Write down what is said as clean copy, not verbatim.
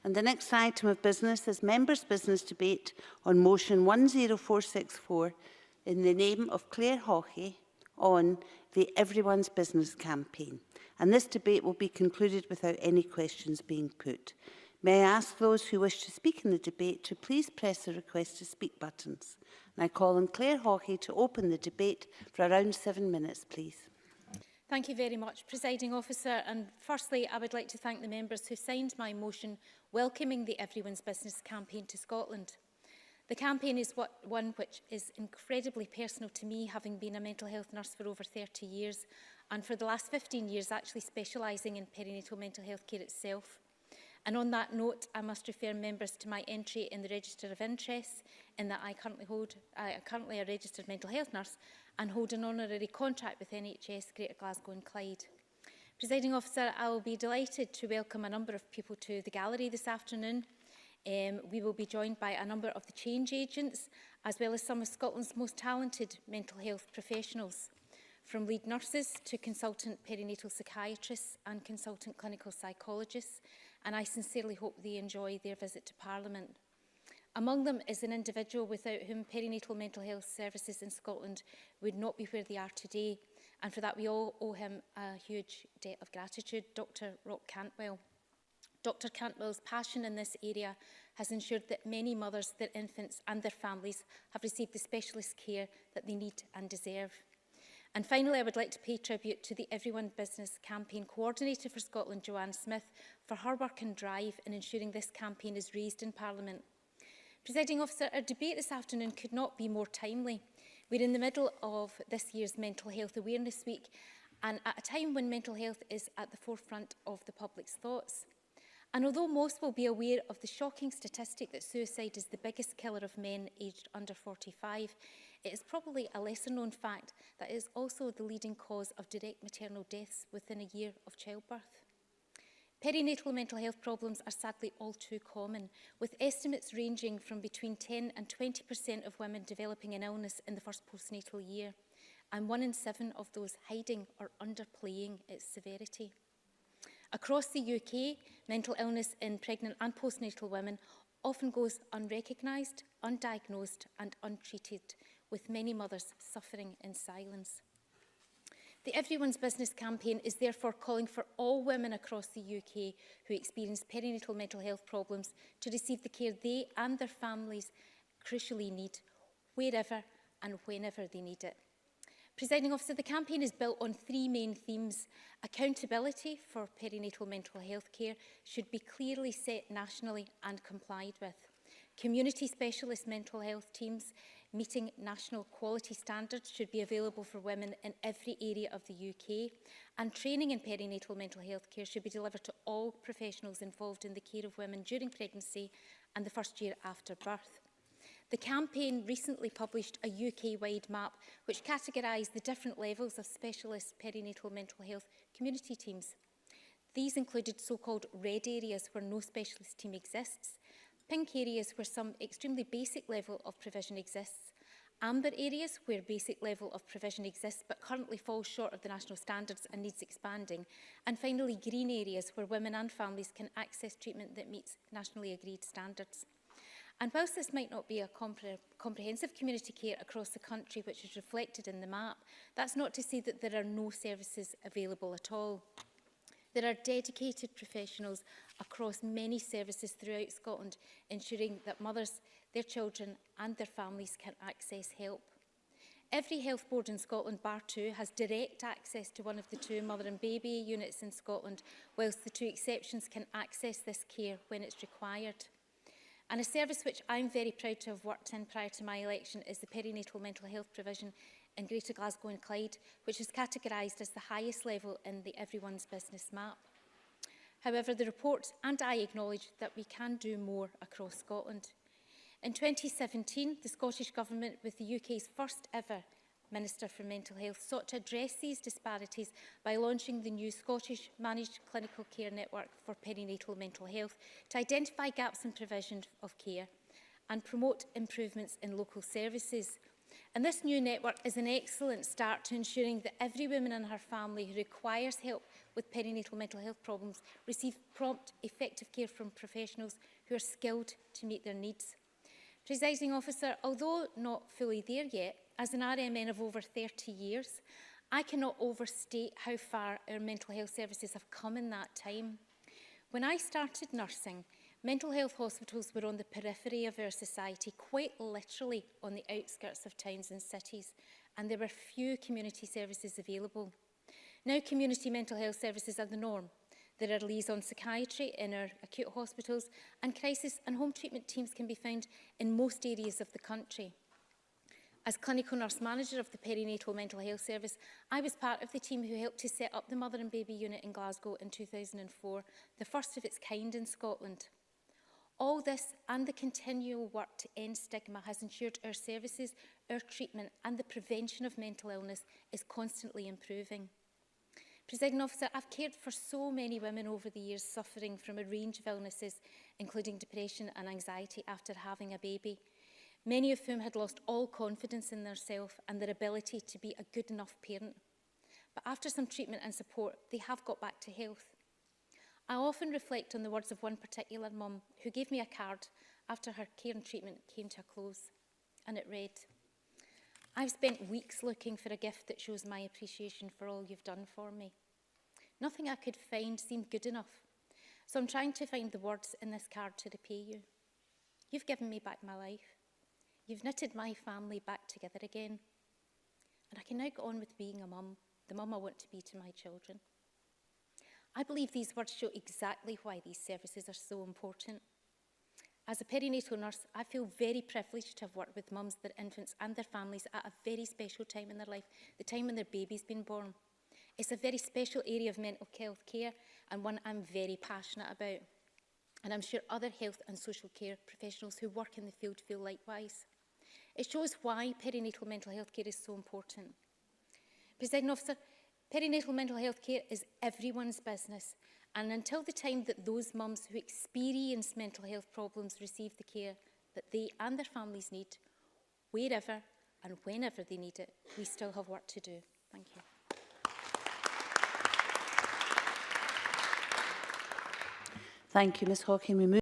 And the next item of business is members' business debate on motion 10464 in the name of Claire Hawkey on the Everyone's Business campaign. And this debate will be concluded without any questions being put. May I ask those who wish to speak in the debate to please press the request to speak buttons. And I call on Claire Hawkey to open the debate for around 7 minutes, please. Thank you very much, Presiding Officer. And firstly, I would like to thank the members who signed my motion welcoming the Everyone's Business campaign to Scotland. The campaign is one which is incredibly personal to me, having been a mental health nurse for over 30 years and for the last 15 years actually specialising in perinatal mental health care itself. And on that note, I must refer members to my entry in the Register of Interests in that I am currently a registered mental health nurse and hold an honorary contract with NHS Greater Glasgow and Clyde. Presiding Officer, I will be delighted to welcome a number of people to the gallery this afternoon. We will be joined by a number of the change agents, as well as some of Scotland's most talented mental health professionals, from lead nurses to consultant perinatal psychiatrists and consultant clinical psychologists, and I sincerely hope they enjoy their visit to Parliament. Among them is an individual without whom perinatal mental health services in Scotland would not be where they are today, and for that we all owe him a huge debt of gratitude, Dr. Rob Cantwell. Dr. Cantwell's passion in this area has ensured that many mothers, their infants and their families have received the specialist care that they need and deserve. And finally, I would like to pay tribute to the Everyone Business campaign coordinator for Scotland, Joanne Smith, for her work and drive in ensuring this campaign is raised in Parliament. Presiding Officer, our debate this afternoon could not be more timely. We're in the middle of this year's Mental Health Awareness Week, and at a time when mental health is at the forefront of the public's thoughts. And although most will be aware of the shocking statistic that suicide is the biggest killer of men aged under 45, it is probably a lesser known fact that it is also the leading cause of direct maternal deaths within a year of childbirth. Perinatal mental health problems are sadly all too common, with estimates ranging from between 10 and 20% of women developing an illness in the first postnatal year, and 1 in 7 of those hiding or underplaying its severity. Across the UK, mental illness in pregnant and postnatal women often goes unrecognised, undiagnosed and untreated, with many mothers suffering in silence. The Everyone's Business campaign is therefore calling for all women across the UK who experience perinatal mental health problems to receive the care they and their families crucially need, wherever and whenever they need it. Presiding Officer, the campaign is built on 3 main themes. Accountability for perinatal mental health care should be clearly set nationally and complied with. Community specialist mental health teams meeting national quality standards should be available for women in every area of the UK, and training in perinatal mental health care should be delivered to all professionals involved in the care of women during pregnancy and the first year after birth. The campaign recently published a UK-wide map which categorised the different levels of specialist perinatal mental health community teams. These included so-called red areas where no specialist team exists, pink areas where some extremely basic level of provision exists, amber areas where basic level of provision exists but currently falls short of the national standards and needs expanding, and finally green areas where women and families can access treatment that meets nationally agreed standards. And whilst this might not be a comprehensive community care across the country which is reflected in the map, that's not to say that there are no services available at all. There are dedicated professionals across many services throughout Scotland, ensuring that mothers, their children and their families can access help. Every health board in Scotland, bar 2, has direct access to one of the 2 mother and baby units in Scotland, whilst the 2 exceptions can access this care when it's required. And a service which I'm very proud to have worked in prior to my election is the perinatal mental health provision in Greater Glasgow and Clyde, which is categorised as the highest level in the Everyone's Business map. However, the report and I acknowledge that we can do more across Scotland. In 2017, the Scottish Government, with the UK's first ever Minister for Mental Health, sought to address these disparities by launching the new Scottish Managed Clinical Care Network for Perinatal Mental Health to identify gaps in provision of care and promote improvements in local services. And this new network is an excellent start to ensuring that every woman and her family who requires help with perinatal mental health problems receive prompt, effective care from professionals who are skilled to meet their needs. Presiding Officer, although not fully there yet, as an RMN of over 30 years, I cannot overstate how far our mental health services have come in that time. When I started nursing, mental health hospitals were on the periphery of our society, quite literally on the outskirts of towns and cities, and there were few community services available. Now community mental health services are the norm. There are liaison psychiatry in our acute hospitals, and crisis and home treatment teams can be found in most areas of the country. As clinical nurse manager of the perinatal mental health service, I was part of the team who helped to set up the mother and baby unit in Glasgow in 2004, the first of its kind in Scotland. All this and the continual work to end stigma has ensured our services, our treatment and the prevention of mental illness is constantly improving. Presiding Officer, I've cared for so many women over the years suffering from a range of illnesses, including depression and anxiety after having a baby, many of whom had lost all confidence in themselves and their ability to be a good enough parent. But after some treatment and support, they have got back to health. I often reflect on the words of one particular mum who gave me a card after her care and treatment came to a close, and it read, "I've spent weeks looking for a gift that shows my appreciation for all you've done for me. Nothing I could find seemed good enough, so I'm trying to find the words in this card to repay you. You've given me back my life. You've knitted my family back together again, and I can now go on with being a mum, the mum I want to be to my children." I believe these words show exactly why these services are so important. As a perinatal nurse, I feel very privileged to have worked with mums, their infants and their families at a very special time in their life, the time when their baby's been born. It's a very special area of mental health care and one I'm very passionate about. And I'm sure other health and social care professionals who work in the field feel likewise. It shows why perinatal mental health care is so important. Presiding Officer, perinatal mental health care is everyone's business, and until the time that those mums who experience mental health problems receive the care that they and their families need, wherever and whenever they need it, we still have work to do. Thank you. Thank you, Ms Hawking. We move